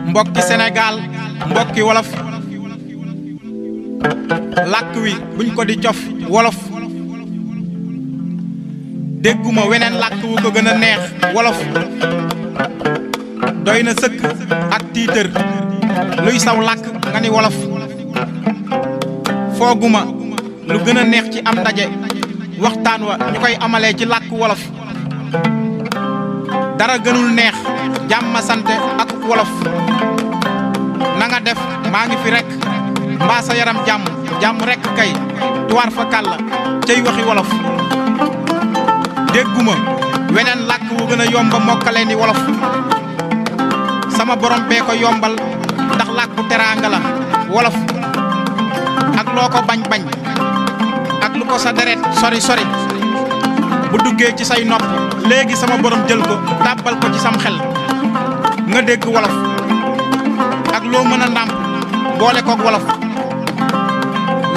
mbokki Sénégal mbokki wolof làkk wi buñ ko di cof wolof dégguma weneen làkk wu ko gën a neex wolof doy na sëkk ak tiitër luy saw làkk nga ni wolof fooguma lu gën a neex ci am ndaje waxtaan wa ñu koy amalee ci làkk wolof dara gënul neex jàmm sante ak wolof na nga def maa ngi fi rek mbaa sa yaram jàmm rek kay tuwaar fa kàlla cey waxi wolof dégguma weneen làkk wu gën a yomba mokkale ni wolof sama borom bee ko yombal ndax làkku teraanga la wolof ak loo ko bañ-bañ ak lu ko sa deret sori bu duggee ci say nopp léegi sama borom jël ko tàbbal ko ci sam xel nga dégg wolof ak loo mën a ndàmp boole koog wolof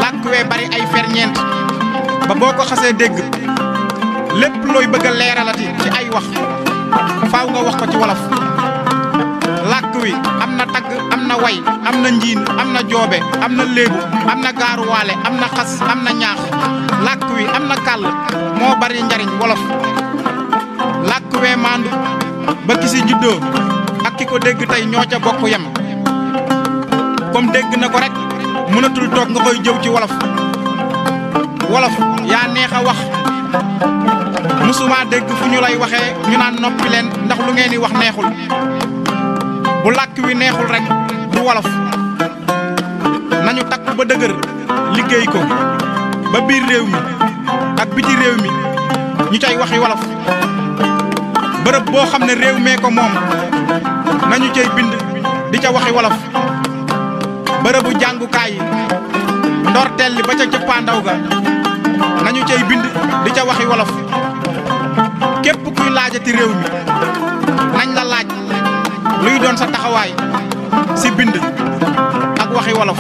làkk wee bari ay ferñeent ba boo ko xasee dégg lépp looy bëgg a leeralati ci ay wax faaw nga wax ko ci wolof làkk wi am na tagg am na way am na njiin am na joobe am na léebu am na gaaruwaale am na xas am na ñaax làkk wi am na kàll moo bari njariñ wolof làkk wee maandu ba ki si juddoo ak ki ko dégg tey ñoo ca bokk yem comme dégg na ko rek mënatul toog nga koy jëw ci wolof wolof yaa neex a wax musuma dégg fu ñu lay waxee ñu naan noppi leen ndax lu ngeen di wax neexul bu làkk wi neexul rek du wolof nañu takku ba dëgër liggéey ko ba biir réew mi ak biti réew mi ñu cay waxi wolof bërëb boo xam ne réew mee ko moom nañu cay bind di ca waxi wolof bërëbu jàngukaay yi ndorteel li ba ca cëppaandaw ga nañu cay bind di ca waxi wolof képp kuy laajati réew mi nañ la laaj luy doon sa taxawaay si bind ak waxi wolof